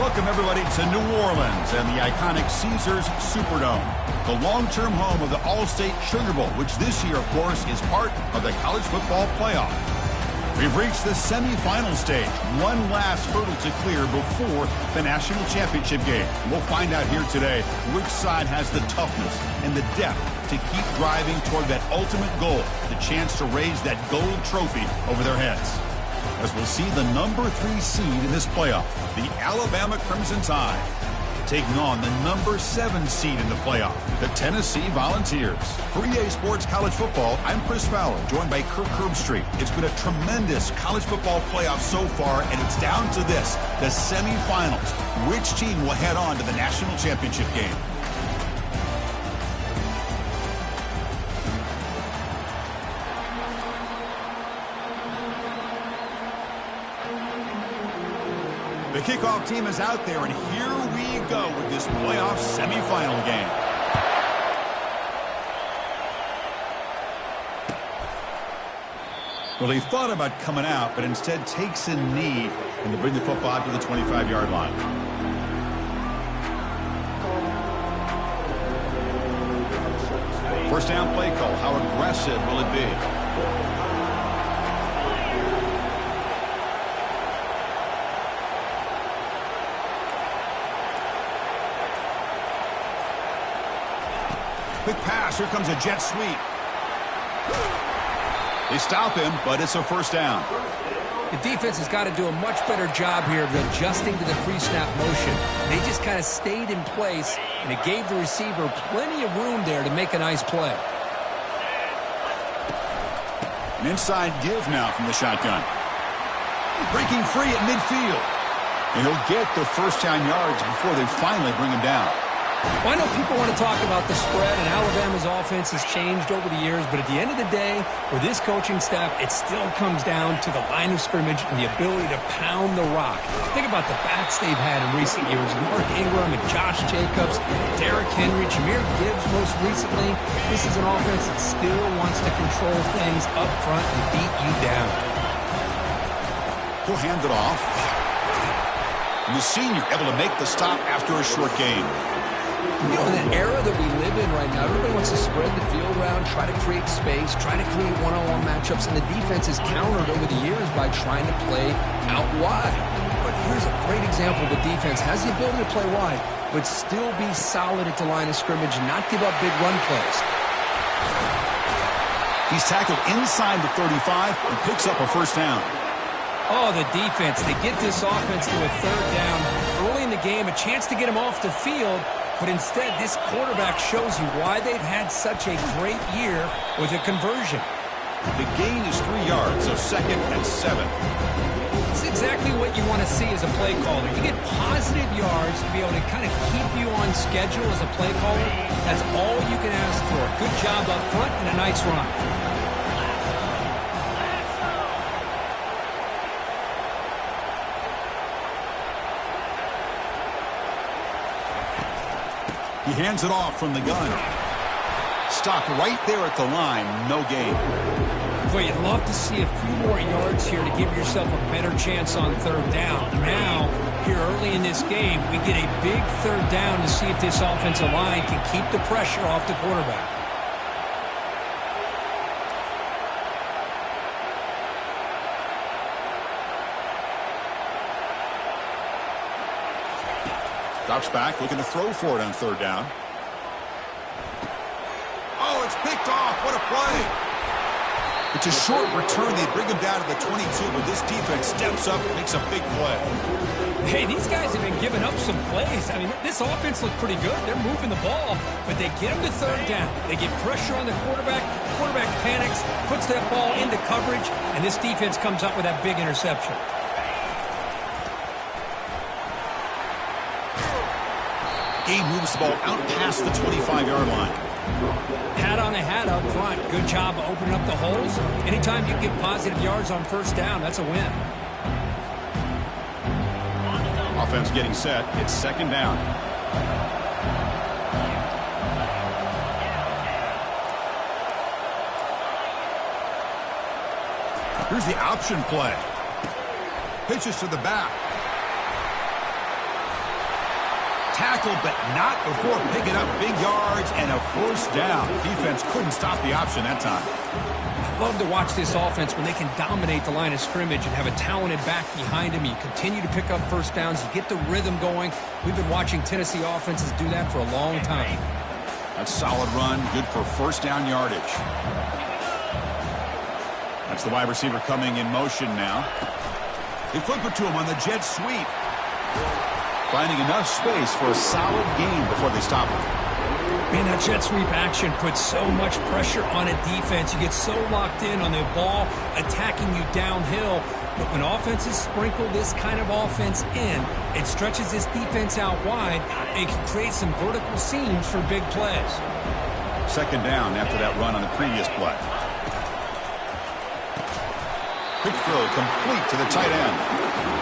Welcome, everybody, to New Orleans and the iconic Caesars Superdome, the long-term home of the All-State Sugar Bowl, which this year, of course, is part of the college football playoff. We've reached the semifinal stage, one last hurdle to clear before the national championship game. We'll find out here today which side has the toughness and the depth to keep driving toward that ultimate goal, the chance to raise that gold trophy over their heads. As we'll see the number 3 seed in this playoff, the Alabama Crimson Tide, taking on the number 7 seed in the playoff, the Tennessee Volunteers. For EA Sports College Football, I'm Chris Fowler, joined by Kirk Herbstreit. It's been a tremendous college football playoff so far, and it's down to this, the semifinals. Which team will head on to the national championship game? The kickoff team is out there, and here we go with this playoff semifinal game. Well, he thought about coming out, but instead takes a knee and to bring the football out to the 25-yard line. First down play call. How aggressive will it be? Quick pass. Here comes a jet sweep. They stop him, but it's a first down. The defense has got to do a much better job here of adjusting to the pre-snap motion. They just kind of stayed in place, and it gave the receiver plenty of room there to make a nice play. An inside give now from the shotgun. Breaking free at midfield. And he'll get the first down yards before they finally bring him down. Well, I know people want to talk about the spread, and Alabama's offense has changed over the years, but at the end of the day, for this coaching staff, it still comes down to the line of scrimmage and the ability to pound the rock. Think about the backs they've had in recent years. Mark Ingram and Josh Jacobs, Derrick Henry, Jahmyr Gibbs most recently. This is an offense that still wants to control things up front and beat you down. He'll hand it off. And the senior able to make the stop after a short game. You know, in the era that we live in right now, everybody wants to spread the field around, try to create space, try to create one-on-one matchups, and the defense is countered over the years by trying to play out wide. But here's a great example. The defense has the ability to play wide, but still be solid at the line of scrimmage and not give up big run plays. He's tackled inside the 35 and picks up a first down. Oh, the defense. They get this offense to a third down early in the game, a chance to get him off the field. But instead, this quarterback shows you why they've had such a great year with a conversion. The gain is 3 yards, so 2nd and 7. It's exactly what you want to see as a play caller. You get positive yards to be able to kind of keep you on schedule as a play caller. That's all you can ask for. Good job up front and a nice run. He hands it off from the gun. Stopped right there at the line. No gain. Well, you'd love to see a few more yards here to give yourself a better chance on third down. Now, here early in this game, we get a big third down to see if this offensive line can keep the pressure off the quarterback. Drops back, looking to throw for it on third down. Oh, it's picked off. What a play. It's a short return. They bring him down to the 22, but this defense steps up and makes a big play. Hey, these guys have been giving up some plays. I mean, this offense looked pretty good. They're moving the ball, but they get him to third down. They get pressure on the quarterback. Quarterback panics, puts that ball into coverage, and this defense comes up with that big interception. Gabe moves the ball out past the 25-yard line. Hat on a hat up front. Good job opening up the holes. Anytime you get positive yards on first down, that's a win. Offense getting set. It's second down. Here's the option play. Pitches to the back. Tackled, but not before picking up big yards and a first down. Defense couldn't stop the option that time. I love to watch this offense when they can dominate the line of scrimmage and have a talented back behind him. You continue to pick up first downs. You get the rhythm going. We've been watching Tennessee offenses do that for a long time. A solid run, good for first down yardage. That's the wide receiver coming in motion now. They flip it to him on the jet sweep. Finding enough space for a solid gain before they stop it. Man, that jet sweep action puts so much pressure on a defense. You get so locked in on the ball attacking you downhill. But when offenses sprinkle this kind of offense in, it stretches this defense out wide. It can create some vertical seams for big plays. Second down after that run on the previous play. Quick throw complete to the tight end.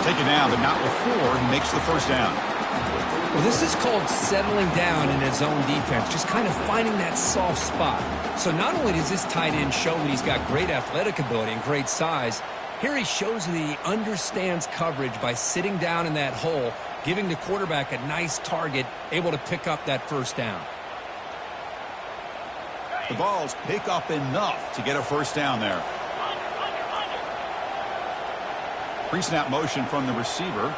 Taken down, but not before he makes the first down. Well, this is called settling down in his own defense, just kind of finding that soft spot. So not only does this tight end show that he's got great athletic ability and great size, here he shows that he understands coverage by sitting down in that hole, giving the quarterback a nice target, able to pick up that first down. The Vols pick up enough to get a first down there. Pre-snap motion from the receiver.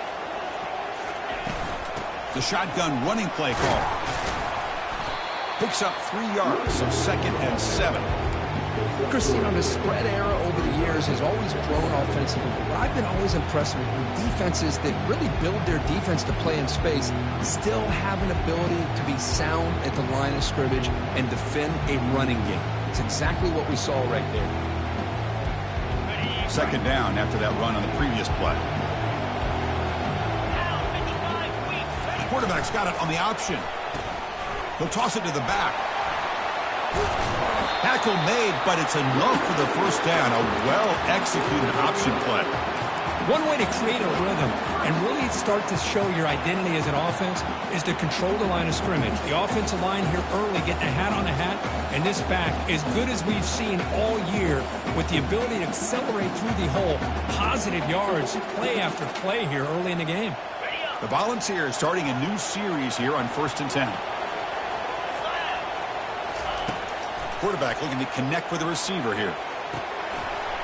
The shotgun running play call. Picks up 3 yards, so 2nd and 7. Chris, you know, the spread era over the years has always grown offensively. But I've been always impressed with defenses that really build their defense to play in space, still have an ability to be sound at the line of scrimmage and defend a running game. It's exactly what we saw right there. Second down after that run on the previous play. The quarterback's got it on the option. He'll toss it to the back. Tackle made, but it's enough for the first down. A well-executed option play. One way to create a rhythm and really start to show your identity as an offense is to control the line of scrimmage. The offensive line here early getting a hat on a hat, and this back, as good as we've seen all year, with the ability to accelerate through the hole, positive yards, play after play here early in the game. The Volunteers starting a new series here on 1st and 10. Quarterback looking to connect with the receiver here.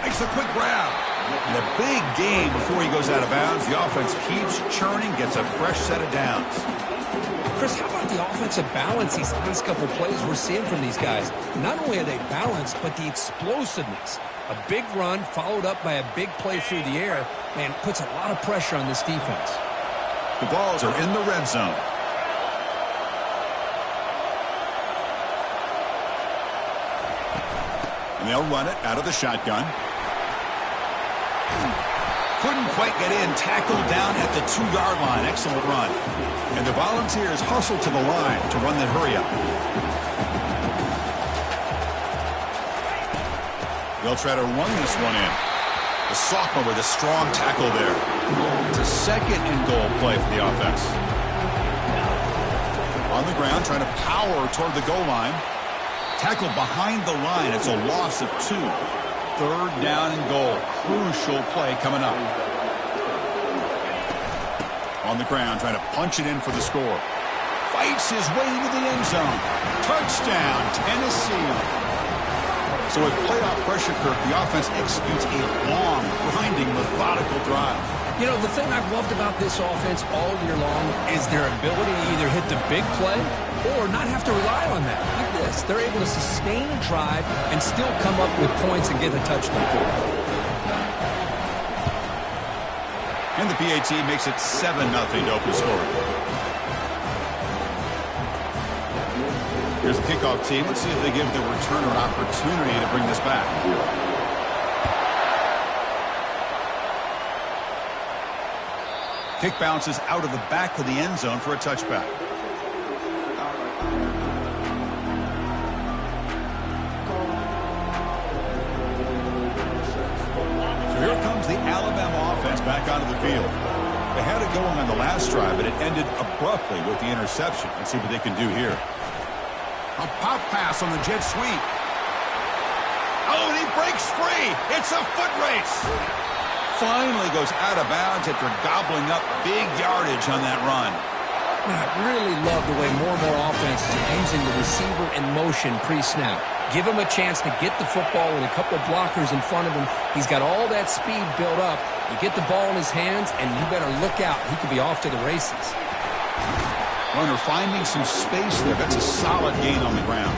Makes a quick grab. And a big gain before he goes out of bounds. The offense keeps churning, gets a fresh set of downs. Chris, how about the offensive balance these last couple plays we're seeing from these guys? Not only are they balanced, but the explosiveness. A big run followed up by a big play through the air, man, puts a lot of pressure on this defense. The Vols are in the red zone. And they'll run it out of the shotgun. Couldn't quite get in. Tackled down at the 2-yard line. Excellent run. And the Volunteers hustle to the line to run that hurry up. They'll try to run this one in. The sophomore with a strong tackle there. It's a 2nd and goal play for the offense. On the ground, trying to power toward the goal line. Tackled behind the line. It's a loss of 2. 3rd down and goal. Crucial play coming up. On the ground, trying to punch it in for the score. Fights his way into the end zone. Touchdown, Tennessee. So with playoff pressure, Kirk, the offense executes a long, grinding, methodical drive. You know, the thing I've loved about this offense all year long is their ability to either hit the big play or not have to rely on that. Like this, they're able to sustain a drive and still come up with points and get a touchdown. And the PAT makes it 7-0 to open scoring. Here's the kickoff team. Let's see if they give the returner an opportunity to bring this back. Kick bounces out of the back of the end zone for a touchback. So here comes the Alabama offense back onto the field. They had it going on the last drive, but it ended abruptly with the interception. Let's see what they can do here. A pop pass on the jet sweep. Oh, and he breaks free. It's a foot race. Finally goes out of bounds after gobbling up big yardage on that run. I really love the way more and more offenses are using the receiver in motion pre-snap. Give him a chance to get the football with a couple of blockers in front of him. He's got all that speed built up. You get the ball in his hands, and you better look out. He could be off to the races. Runner finding some space there. That's a solid gain on the ground.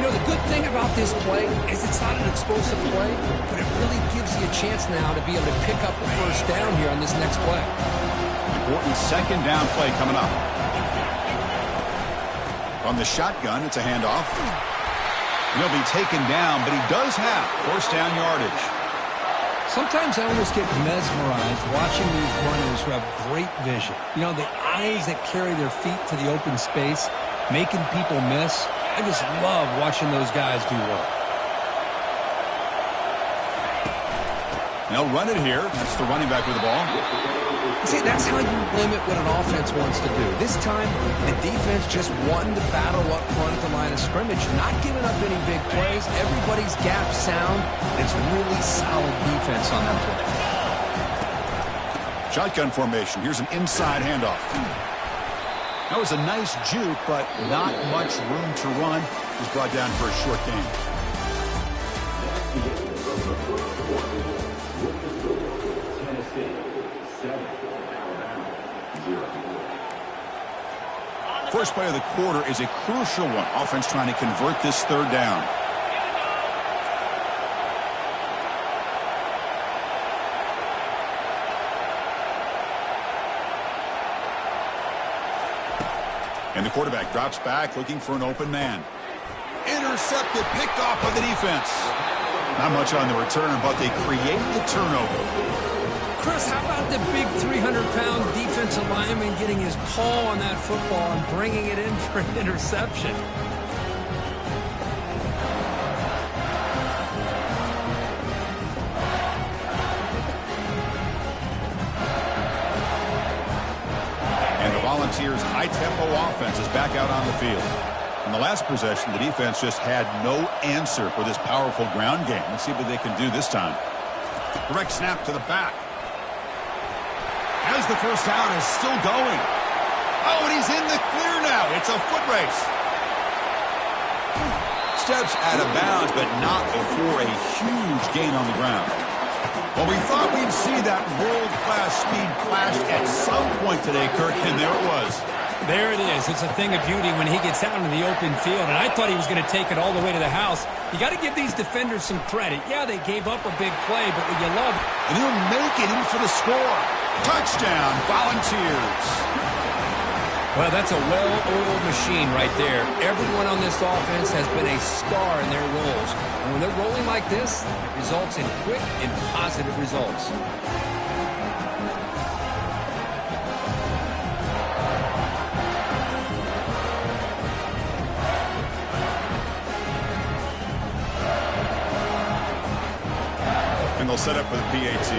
You know, the good thing about this play is it's not an explosive play, but it really gives you a chance now to be able to pick up a first down here on this next play. Important second down play coming up. From the shotgun, it's a handoff. He'll be taken down, but he does have first down yardage. Sometimes I almost get mesmerized watching these runners who have great vision. You know, the eyes that carry their feet to the open space, making people miss. I just love watching those guys do work. They'll run it here. That's the running back with the ball. See, that's how you limit what an offense wants to do. This time, the defense just won the battle up front at the line of scrimmage, not giving up any big plays. Everybody's gap sound. It's really solid defense on that play. Shotgun formation. Here's an inside handoff. That was a nice juke, but not much room to run. He's brought down for a short gain. First play of the quarter is a crucial one. Offense trying to convert this third down. And the quarterback drops back looking for an open man. Intercepted, picked off by the defense. Not much on the return, but they create the turnover. Chris, how about the big 300-pound defensive lineman getting his paw on that football and bringing it in for an interception? And the Volunteers' high-tempo offense is back out on the field. In the last possession, the defense just had no answer for this powerful ground game. Let's see what they can do this time. Direct snap to the back. As the first down is still going. Oh, and he's in the clear now. It's a foot race. Steps out of bounds, but not before a huge gain on the ground. Well, we thought we'd see that world-class speed flash at some point today, Kirk, and there it was. There it is. It's a thing of beauty when he gets out into the open field, and I thought he was going to take it all the way to the house. You got to give these defenders some credit. Yeah, they gave up a big play, but what you love... And he'll make it in for the score. Touchdown, Volunteers. Well, that's a well-oiled machine right there. Everyone on this offense has been a star in their roles. And when they're rolling like this, it results in quick and positive results. And they'll set up for the PAT.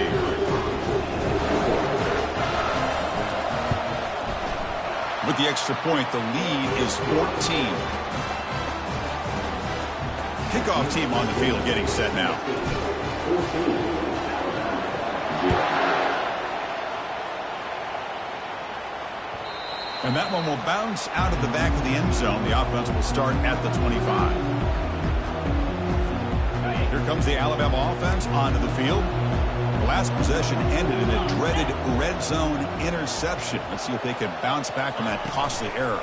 With the extra point, the lead is 14. Kickoff team on the field getting set now. And that one will bounce out of the back of the end zone. The offense will start at the 25. Here comes the Alabama offense onto the field. The last possession ended in a dreaded red zone interception. Let's see if they can bounce back from that costly error.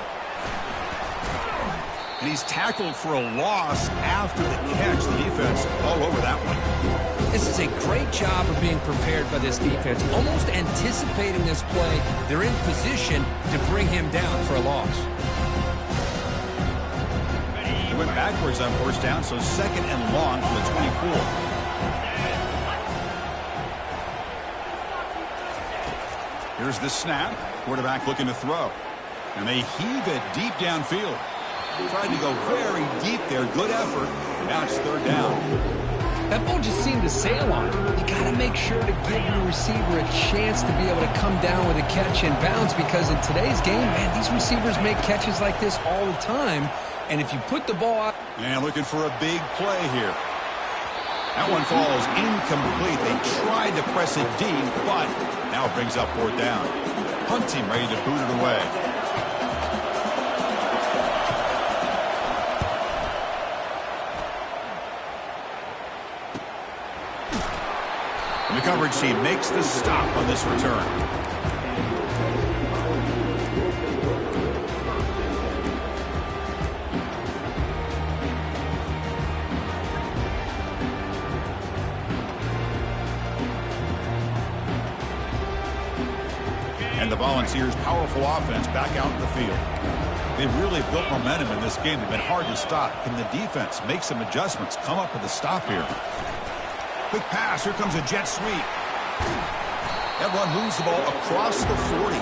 And he's tackled for a loss after the catch. The defense all over that one. This is a great job of being prepared by this defense. Almost anticipating this play, they're in position to bring him down for a loss. He went backwards on first down, so second and long for the 24. Here's the snap. Quarterback looking to throw. And they heave it deep downfield. Tried to go very deep there. Good effort. Now it's third down. That ball just seemed to sail on it. You got to make sure to give your receiver a chance to be able to come down with a catch and bounce, because in today's game, man, these receivers make catches like this all the time. And if you put the ball out... And looking for a big play here. That one falls incomplete. They tried to press it deep, but now it brings up fourth down. Punt team ready to boot it away. coverage team makes the stop on this return. And the Volunteers' powerful offense back out in the field. They've really built momentum in this game. They've been hard to stop. Can the defense make some adjustments, come up with a stop here? Quick pass. Here comes a jet sweep. That run moves the ball across the 40.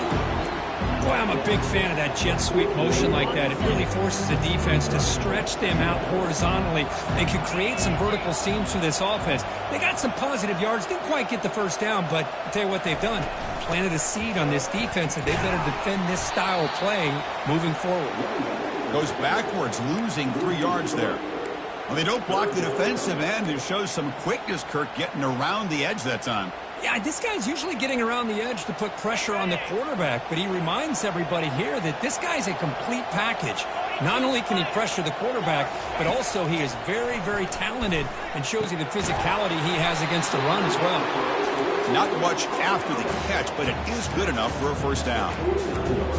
Boy, I'm a big fan of that jet sweep motion like that. It really forces the defense to stretch them out horizontally and can create some vertical seams for this offense. They got some positive yards. Didn't quite get the first down, but I'll tell you what they've done. Planted a seed on this defense that they better defend this style of play moving forward. Goes backwards, losing 3 yards there. Well, they don't block the defensive end. It shows some quickness, Kirk, getting around the edge that time. Yeah, this guy's usually getting around the edge to put pressure on the quarterback, but he reminds everybody here that this guy's a complete package. Not only can he pressure the quarterback, but also he is very, very talented and shows you the physicality he has against the run as well. Not much after the catch, but it is good enough for a first down.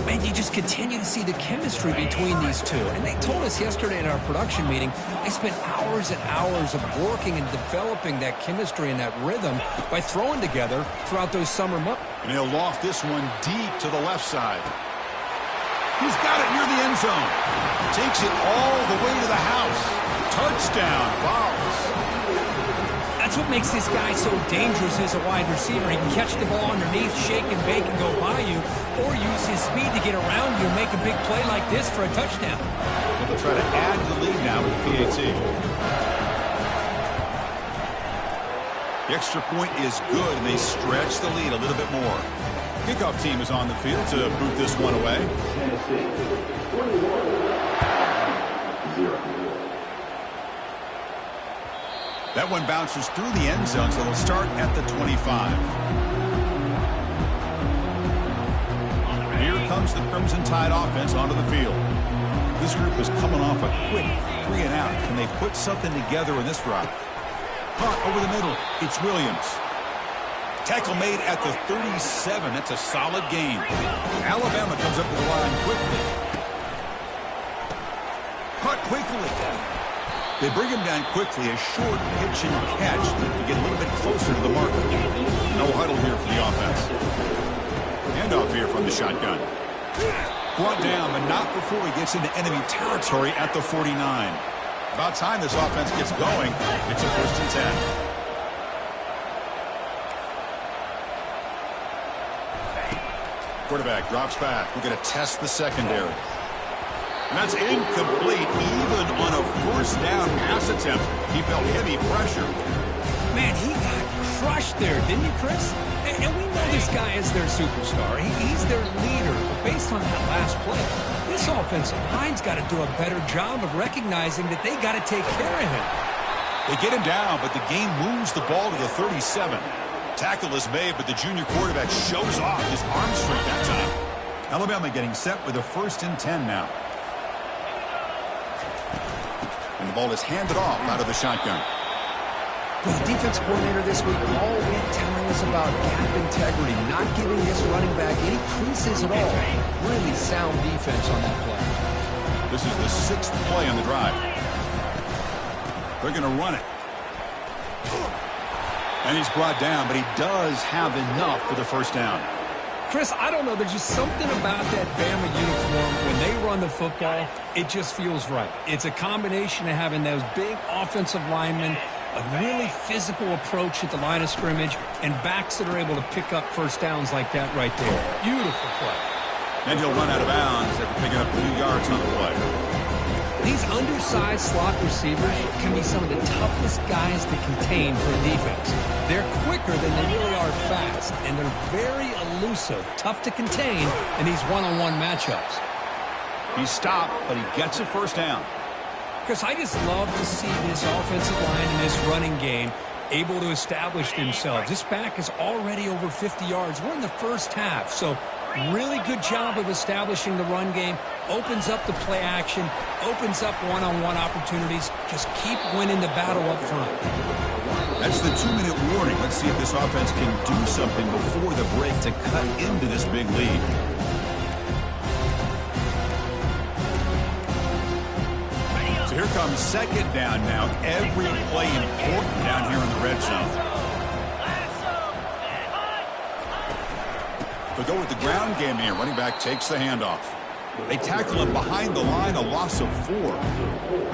Man, you just continue to see the chemistry between these two. And they told us yesterday in our production meeting, they spent hours and hours of working and developing that chemistry and that rhythm by throwing together throughout those summer months. And he'll loft this one deep to the left side. He's got it near the end zone. Takes it all the way to the house. Touchdown, Vols. That's what makes this guy so dangerous as a wide receiver. He can catch the ball underneath, shake and bake and go by you, or use his speed to get around you and make a big play like this for a touchdown. Well, they'll try to add the lead now with the PAT. The extra point is good, and they stretch the lead a little bit more. Kickoff team is on the field to boot this one away. That one bounces through the end zone, so they'll start at the 25. Here comes the Crimson Tide offense onto the field. This group is coming off a quick 3 and out. Can they put something together in this drive? Caught over the middle. It's Williams. Tackle made at the 37. That's a solid gain. Alabama comes up to the line quickly. Caught quickly. They bring him down quickly, a short pitch and catch to get a little bit closer to the marker. No huddle here for the offense. Handoff here from the shotgun. Brought down, but not before he gets into enemy territory at the 49. About time this offense gets going. It's a 1st and 10. Quarterback drops back. We're going to test the secondary. And that's incomplete, even on a 1st down pass attempt. He felt heavy pressure. Man, he got crushed there, didn't he, Chris? And we know this guy is their superstar. He's their leader. But based on that last play, this offensive line's got to do a better job of recognizing that they got to take care of him. They get him down, but the game moves the ball to the 37. Tackle is made, but the junior quarterback shows off his arm strength that time. Alabama getting set with a 1st and 10 now. And the ball is handed off out of the shotgun. Well, the defense coordinator this week all week telling us about gap integrity, not giving this running back any creases at all. Really sound defense on that play. This is the 6th play on the drive. They're going to run it. And he's brought down, but he does have enough for the 1st down. Chris, I don't know. There's just something about that Bama uniform. When they run the football, it just feels right. It's a combination of having those big offensive linemen, a really physical approach at the line of scrimmage, and backs that are able to pick up 1st downs like that right there. Beautiful play. And he'll run out of bounds after picking up 2 yards on the play. These undersized slot receivers can be some of the toughest guys to contain for a defense. They're quicker than they really are fast, and they're very elusive, tough to contain in these one-on-one matchups. He stopped, but he gets a 1st down. Chris, I just love to see this offensive line and this running game able to establish themselves. This back is already over 50 yards. We're in the 1st half, so really good job of establishing the run game. Opens up the play action, opens up one-on-one opportunities. Just keep winning the battle up front. That's the 2-minute warning. Let's see if this offense can do something before the break to cut into this big lead. So here comes second down now. Every play important down here in the red zone. They'll go with the ground game here. Running back takes the handoff. They tackle him behind the line, a loss of 4.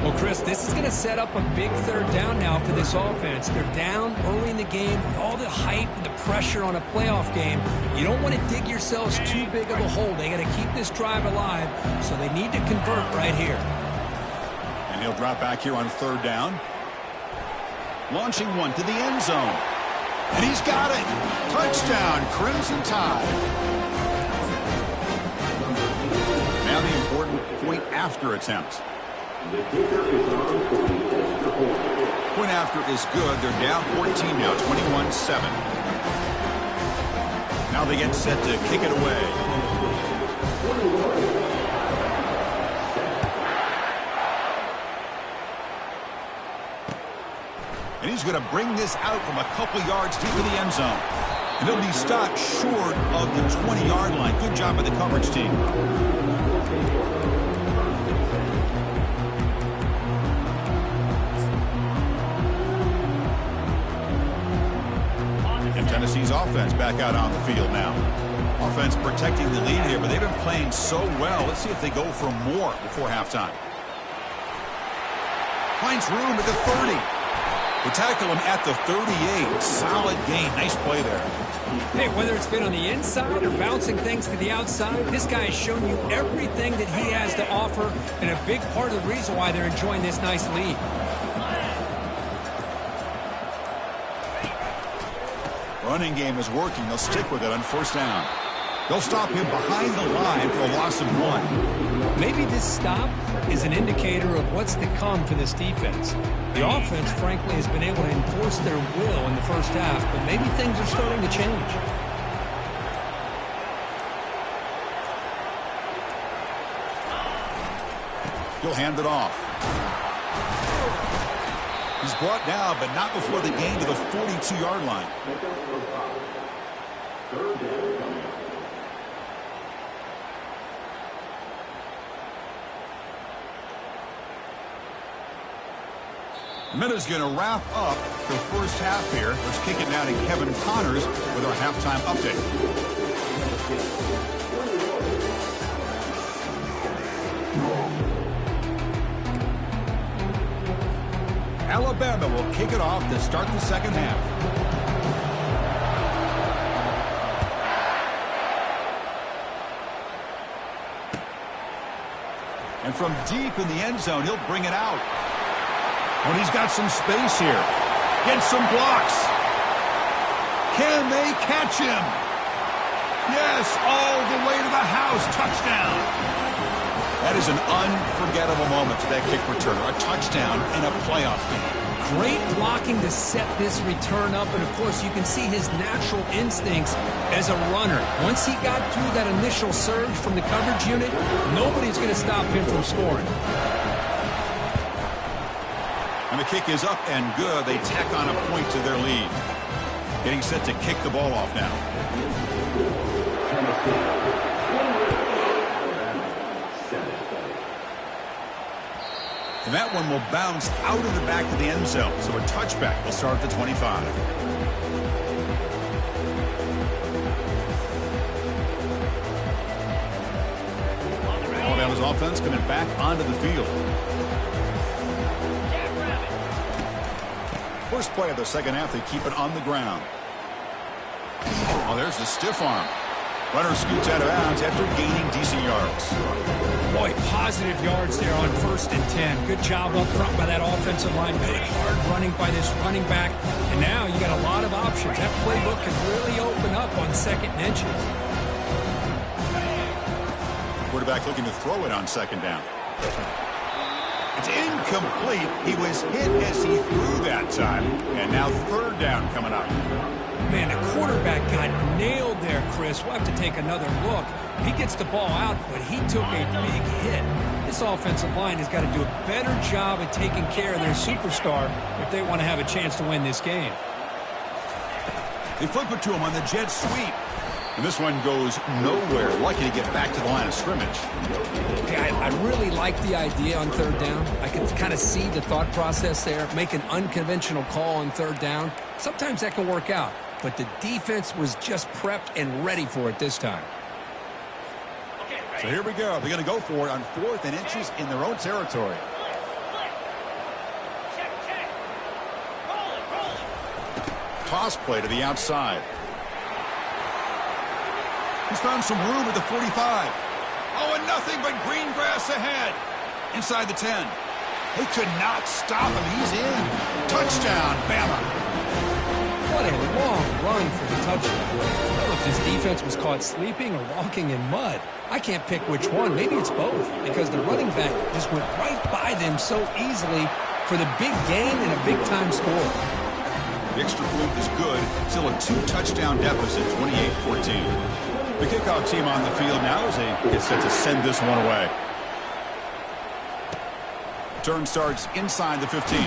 Well, Chris, this is going to set up a big third down now for this offense. They're down early in the game with all the hype and the pressure on a playoff game. You don't want to dig yourselves too big of a hole. They got to keep this drive alive, so they need to convert right here. And he'll drop back here on third down. Launching one to the end zone. And he's got it. Touchdown, Crimson Tide. Now the important point after attempt. Point after is good. They're down 14 now, 21-7. Now they get set to kick it away. And he's going to bring this out from a couple yards deep in the end zone. And he'll be stopped short of the 20-yard line. Good job by the coverage team. And Tennessee's offense back out on the field now. Offense protecting the lead here, but they've been playing so well. Let's see if they go for more before halftime. Finds room at the 30. They tackle him at the 38. Solid gain. Nice play there. Hey, whether it's been on the inside or bouncing things to the outside, this guy has shown you everything that he has to offer, and a big part of the reason why they're enjoying this nice lead. Running game is working. They'll stick with it on first down. They'll stop him behind the line for a loss of 1. Maybe this stop is an indicator of what's to come for this defense. The offense, frankly, has been able to enforce their will in the first half, but maybe things are starting to change. He'll hand it off. He's brought down, but not before the gain to the 42-yard line. The minute's going to wrap up the first half here. Let's kick it now to Kevin Connors with our halftime update. Alabama will kick it off to start the second half. And from deep in the end zone, he'll bring it out. When he's got some space here. Gets some blocks. Can they catch him? Yes, all the way to the house. Touchdown. That is an unforgettable moment for that kick returner. A touchdown in a playoff game. Great blocking to set this return up, and of course you can see his natural instincts as a runner. Once he got through that initial surge from the coverage unit, nobody's going to stop him from scoring. And the kick is up and good. They tack on a point to their lead. Getting set to kick the ball off now. And that one will bounce out of the back of the end zone. So a touchback will start at the 25. Alabama's offense coming back onto the field. First play of the second half, they keep it on the ground. Oh, there's the stiff arm. Runner scoots out of bounds after gaining decent yards. Boy, positive yards there on 1st and 10. Good job up front by that offensive line. Good hard running by this running back. And now you got a lot of options. That playbook can really open up on 2nd and inches. Quarterback looking to throw it on 2nd down. It's incomplete. He was hit as he threw that time. And now 3rd down coming up. Man, the quarterback got nailed there, Chris. We'll have to take another look. He gets the ball out, but he took a big hit. This offensive line has got to do a better job at taking care of their superstar if they want to have a chance to win this game. They flip it to him on the jet sweep. And this one goes nowhere. Lucky to get back to the line of scrimmage. Okay, I really like the idea on third down. I can kind of see the thought process there. Make an unconventional call on third down. Sometimes that can work out. But the defense was just prepped and ready for it this time. So here we go. They're going to go for it on 4th and inches in their own territory. Toss play to the outside. He's found some room at the 45. Oh, and nothing but green grass ahead. Inside the 10. They could not stop him. He's in. Touchdown, Bama. What a long run for the touchdown. I don't know if this defense was caught sleeping or walking in mud. I can't pick which one. Maybe it's both, because the running back just went right by them so easily for the big gain and a big-time score. The extra point is good. Still a 2-touchdown deficit, 28-14. The kickoff team on the field now as they get set to send this one away. Turn starts inside the 15.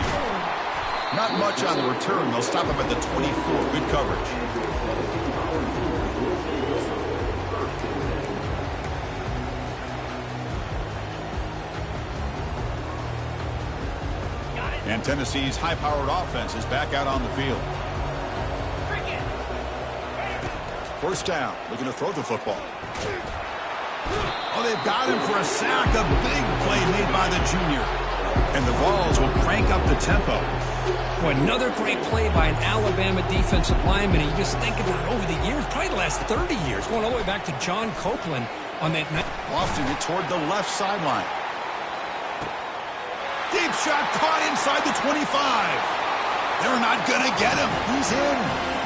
Not much on the return. They'll stop him at the 24. Good coverage. And Tennessee's high-powered offense is back out on the field. First down, looking to throw the football. Oh, they've got him for a sack. A big play made by the junior. And the Vols will crank up the tempo. Well, another great play by an Alabama defensive lineman. And you just think about over the years, probably the last 30 years, going all the way back to John Copeland on that night. Lofting it toward the left sideline. Deep shot caught inside the 25. They're not going to get him. He's in.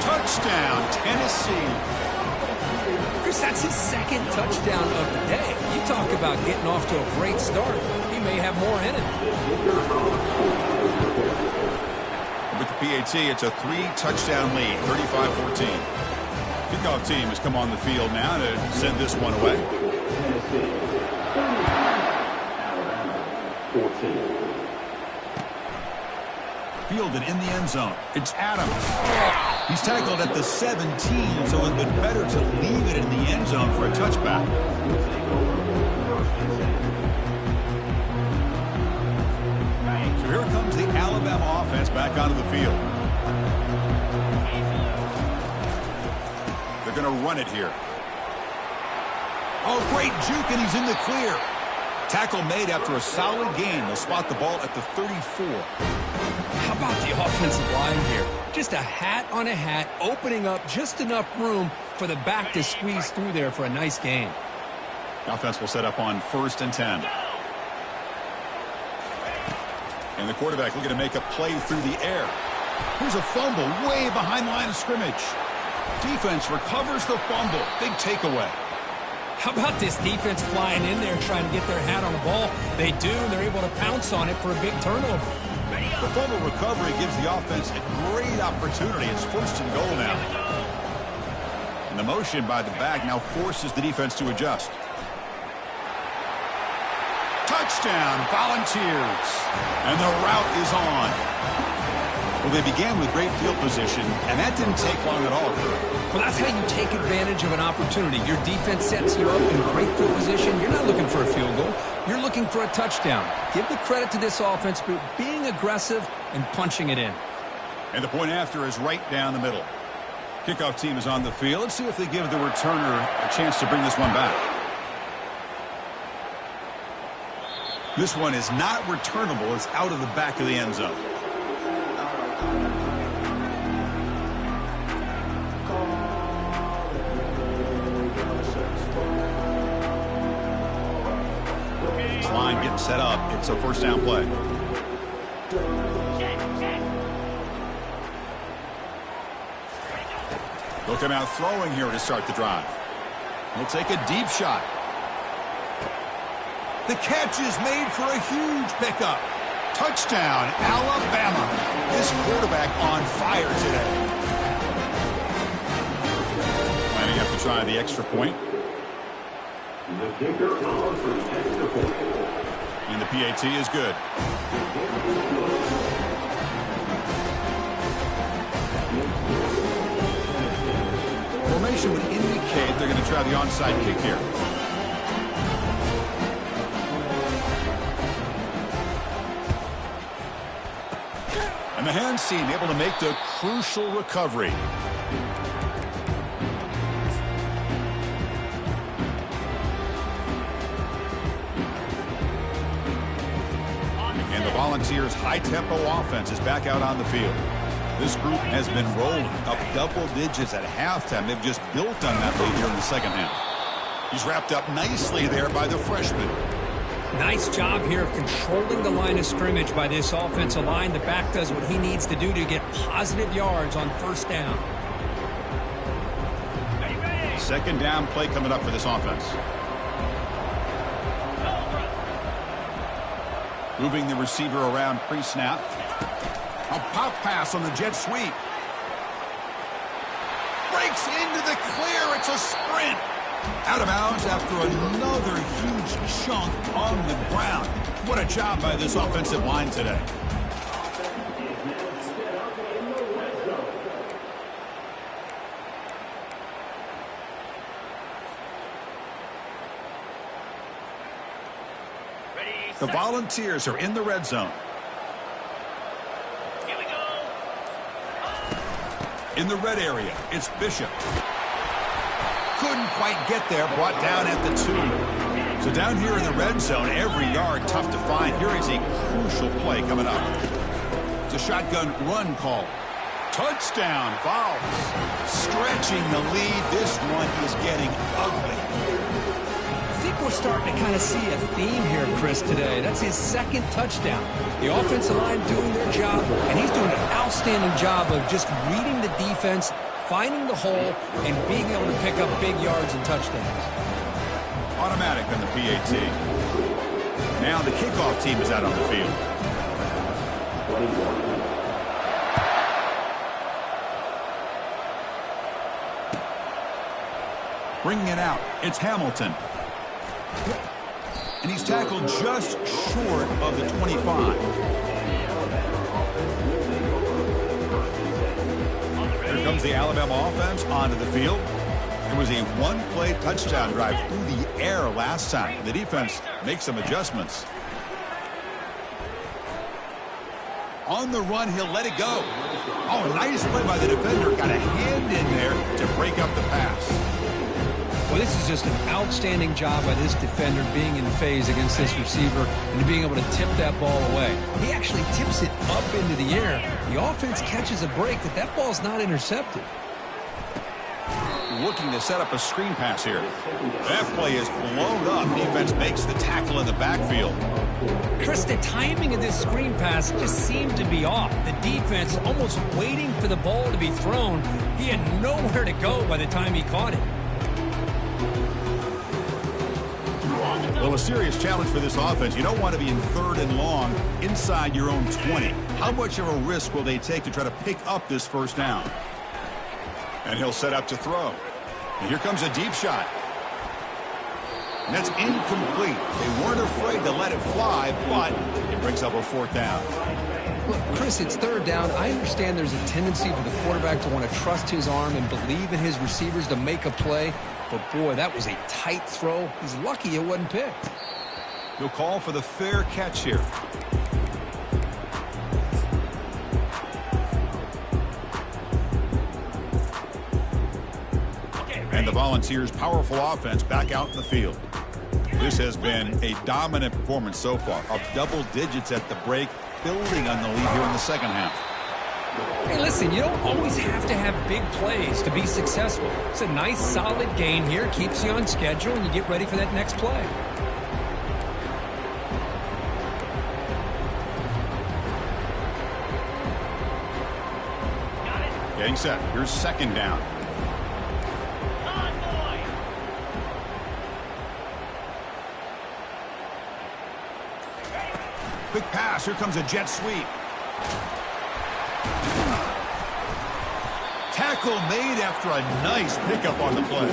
Touchdown, Tennessee. Chris, that's his second touchdown of the day. You talk about getting off to a great start. He may have more in it. With the PAT, it's a 3-touchdown lead, 35-14. Kickoff team has come on the field now to send this one away. 14. Fielded in the end zone. It's Adams. He's tackled at the 17, so it's been better to leave it in the end zone for a touchback. So here comes the Alabama offense back onto the field. They're going to run it here. Oh, great juke, and he's in the clear. Tackle made after a solid gain. They'll spot the ball at the 34. How about the offensive line here? Just a hat on a hat, opening up just enough room for the back to squeeze through there for a nice gain. The offense will set up on 1st and 10. And the quarterback looking to make a play through the air. Here's a fumble way behind the line of scrimmage. Defense recovers the fumble. Big takeaway. How about this defense flying in there trying to get their hat on the ball? They do, and they're able to pounce on it for a big turnover. The fumble recovery gives the offense a great opportunity. It's 1st and goal now. And the motion by the back now forces the defense to adjust. Touchdown, Volunteers. And the route is on. Well, they began with great field position, and that didn't take long at all. Well, that's how you take advantage of an opportunity. Your defense sets you up in great field position. You're not looking for a field goal. You're looking for a touchdown. Give the credit to this offense for being aggressive and punching it in. And the point after is right down the middle. Kickoff team is on the field. Let's see if they give the returner a chance to bring this one back. This one is not returnable. It's out of the back of the end zone. Line getting set up. It's a 1st down play. They'll come out throwing here to start the drive. He'll take a deep shot. The catch is made for a huge pickup. Touchdown, Alabama. This quarterback on fire today. Planning up to try the extra point. The kicker on for the extra point. PAT is good. Formation would indicate they're going to try the onside kick here. And the hands team able to make the crucial recovery. And the Volunteers' high-tempo offense is back out on the field. This group has been rolling up double digits at halftime. They've just built on that lead here in the second half. He's wrapped up nicely there by the freshman. Nice job here of controlling the line of scrimmage by this offensive line. The back does what he needs to do to get positive yards on first down. Second down play coming up for this offense. Moving the receiver around pre-snap. A pop pass on the jet sweep. Breaks into the clear. It's a sprint. Out of bounds after another huge chunk on the ground. What a job by this offensive line today. The Volunteers are in the red zone. Here we go. In the red area, it's Bishop. Couldn't quite get there, brought down at the 2. So down here in the red zone, every yard tough to find. Here is a crucial play coming up. It's a shotgun run call. Touchdown, Vols. Stretching the lead. This one is getting ugly. I think we're starting to kind of see a theme here, Chris, today. That's his second touchdown. The offensive line doing their job, and he's doing an outstanding job of just reading the defense, finding the hole, and being able to pick up big yards and touchdowns. Automatic on the PAT. Now the kickoff team is out on the field. Bringing it out, it's Hamilton. And he's tackled just short of the 25. Here comes the Alabama offense onto the field. It was a one-play touchdown drive through the air last time. The defense makes some adjustments. On the run, he'll let it go. Oh, nice play by the defender. Got a hand in there to break up the pass. Well, this is just an outstanding job by this defender being in phase against this receiver and being able to tip that ball away. He actually tips it up into the air. The offense catches a break that ball's not intercepted. Looking to set up a screen pass here. That play is blown up. Defense makes the tackle in the backfield. Chris, the timing of this screen pass just seemed to be off. The defense almost waiting for the ball to be thrown. He had nowhere to go by the time he caught it. Well, a serious challenge for this offense. You don't want to be in 3rd and long inside your own 20. How much of a risk will they take to try to pick up this first down? And he'll set up to throw. And here comes a deep shot. And that's incomplete. They weren't afraid to let it fly, but it brings up a 4th down. Look, Chris, it's 3rd down. I understand there's a tendency for the quarterback to want to trust his arm and believe in his receivers to make a play. But, boy, that was a tight throw. He's lucky it wasn't picked. He'll call for the fair catch here. And the Volunteers' powerful offense back out in the field. This has been a dominant performance so far. Up double digits at the break, building on the lead here in the second half. Hey, listen, you don't always have to have big plays to be successful. It's a nice, solid gain here. Keeps you on schedule, and you get ready for that next play. Getting set. Here's 2nd down. Quick pass. Here comes a jet sweep. Tackle made after a nice pickup on the play.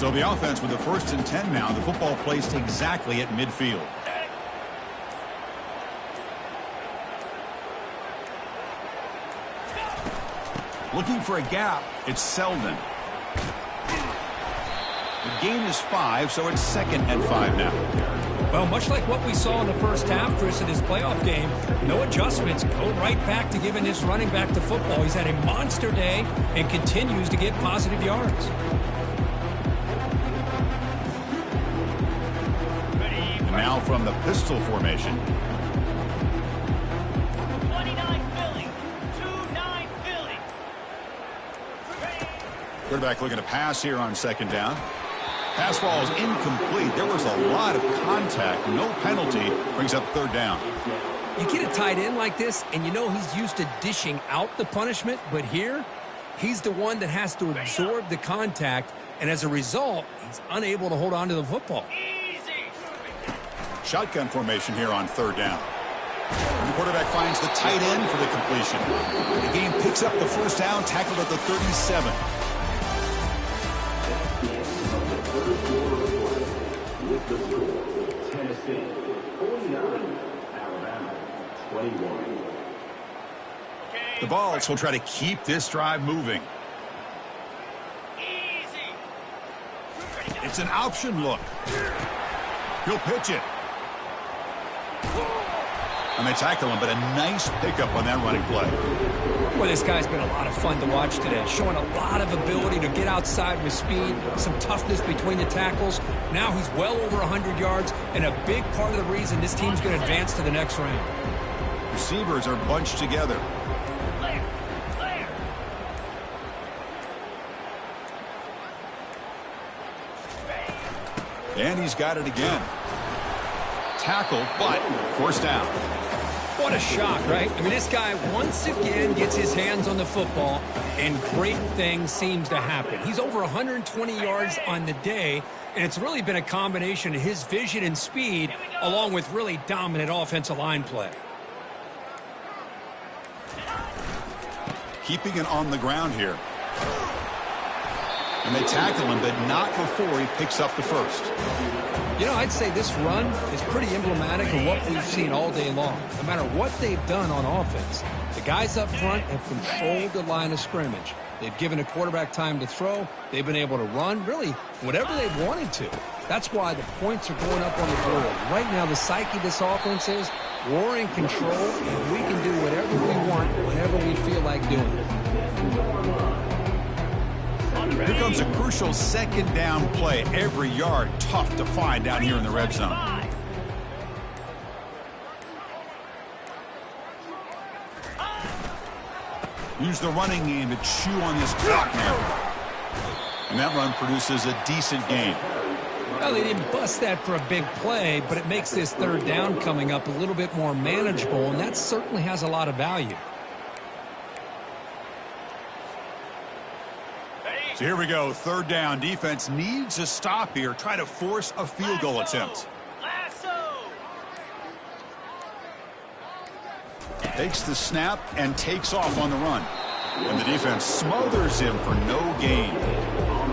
So the offense with the 1st and 10 now. The football placed exactly at midfield. Looking for a gap. It's Selden. The gain is 5, so it's 2nd and 5 now. Well, much like what we saw in the first half, Chris, in his playoff game, no adjustments. Go right back to giving this running back to football. He's had a monster day and continues to get positive yards. And now from the pistol formation. 29 Philly. 2-9 Philly. Quarterback looking to pass here on 2nd down. Pass ball is incomplete. There was a lot of contact. No penalty. Brings up 3rd down. You get a tight end like this, and you know he's used to dishing out the punishment, but here, he's the one that has to absorb the contact, and as a result, he's unable to hold on to the football. Shotgun formation here on 3rd down. And the quarterback finds the tight end for the completion. The game picks up the 1st down, tackled at the 37. With the score, Tennessee 49, Alabama 21. The Vols will try to keep this drive moving. It's an option look. He'll pitch it. And they tackle him, but a nice pickup on that running play. Well, this guy's been a lot of fun to watch today, showing a lot of ability to get outside with speed, some toughness between the tackles. Now he's well over 100 yards, and a big part of the reason this team's going to advance to the next round. Receivers are bunched together. And he's got it again. Tackle, but 1st down. What a shock, right? I mean, this guy once again gets his hands on the football, and great things seems to happen. He's over 120 yards on the day, and it's really been a combination of his vision and speed, along with really dominant offensive line play. Keeping it on the ground here. And they tackle him, but not before he picks up the 1st. You know, I'd say this run is pretty emblematic of what we've seen all day long. No matter what they've done on offense, the guys up front have controlled the line of scrimmage. They've given a quarterback time to throw. They've been able to run, really, whatever they've wanted to. That's why the points are going up on the board. Right now, the psyche of this offense is we're in control, and we can do whatever we want whenever we feel like doing it. Here comes a crucial 2nd down play. Every yard tough to find down here in the red zone. Use the running game to chew on this clock now. And that run produces a decent gain. Well, they didn't bust that for a big play, but it makes this 3rd down coming up a little bit more manageable, and that certainly has a lot of value. So here we go, 3rd down. Defense needs a stop here. Try to force a field goal attempt. Takes the snap and takes off on the run. And the defense smothers him for no gain.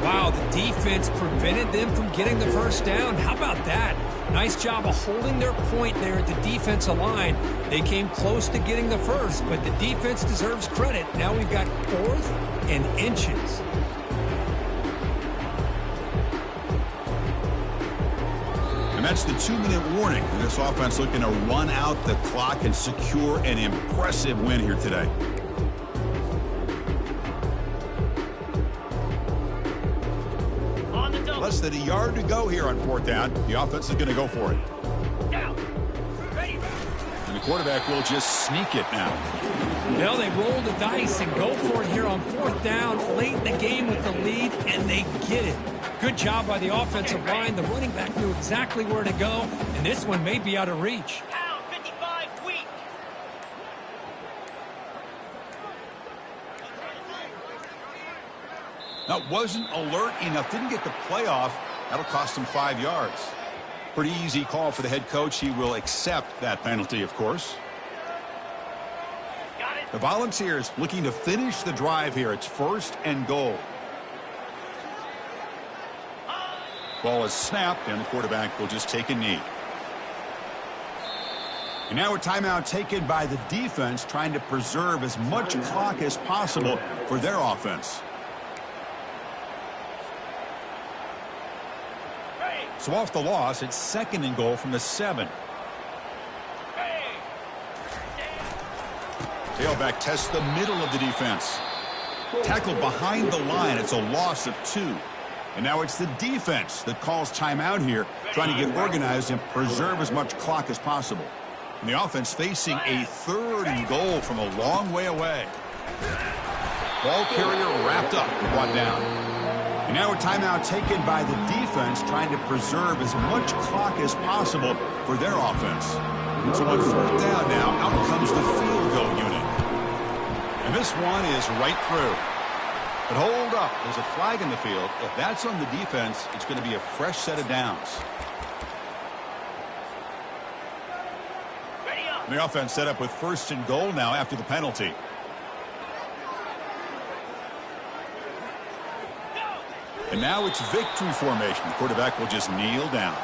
Wow, the defense prevented them from getting the 1st down. How about that? Nice job of holding their point there at the defensive line. They came close to getting the 1st, but the defense deserves credit. Now we've got 4th and inches. And that's the 2-minute warning. And this offense looking to run out the clock and secure an impressive win here today. Less than a yard to go here on 4th down. The offense is going to go for it. And the quarterback will just sneak it now. Well, they roll the dice and go for it here on 4th down, late in the game with the lead, and they get it. Good job by the offensive line. The running back knew exactly where to go, and this one may be out of reach. That wasn't alert enough. Didn't get the playoff. That'll cost him 5 yards. Pretty easy call for the head coach. He will accept that penalty, of course. The Volunteers looking to finish the drive here. It's 1st and goal. Ball is snapped, and the quarterback will just take a knee. And now a timeout taken by the defense, trying to preserve as much clock as possible for their offense. So off the loss, it's 2nd and goal from the 7. Tailback tests the middle of the defense. Tackled behind the line. It's a loss of 2. And now it's the defense that calls timeout here, trying to get organized and preserve as much clock as possible. And the offense facing a 3rd and goal from a long way away. Ball carrier wrapped up and brought down. And now a timeout taken by the defense, trying to preserve as much clock as possible for their offense. So on 4th down now, out comes the field goal unit. And this one is right through. But hold up, there's a flag in the field. If that's on the defense, it's going to be a fresh set of downs. And the offense set up with 1st and goal now after the penalty. And now it's victory formation. The quarterback will just kneel down.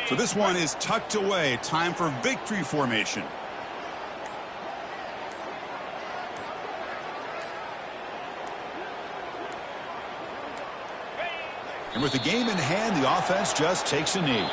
So this one is tucked away. Time for victory formation. And with the game in hand, the offense just takes a knee.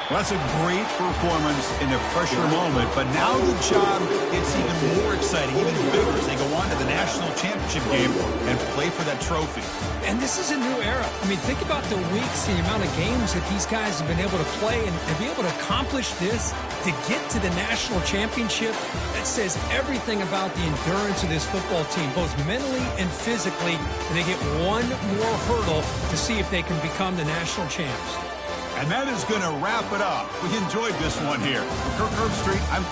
Well, that's a great performance in a pressure moment, but now the job gets even more exciting, even bigger as they go on to the national championship game and play for that trophy. And this is a new era. I mean, think about the weeks, the amount of games that these guys have been able to play and be able to accomplish this, to get to the national championship. That says everything about the endurance of this football team, both mentally and physically. And they get one more hurdle to see if they can become the national champs. And that is going to wrap it up. We enjoyed this one here. For Kirk Herbstreit, I'm Chris.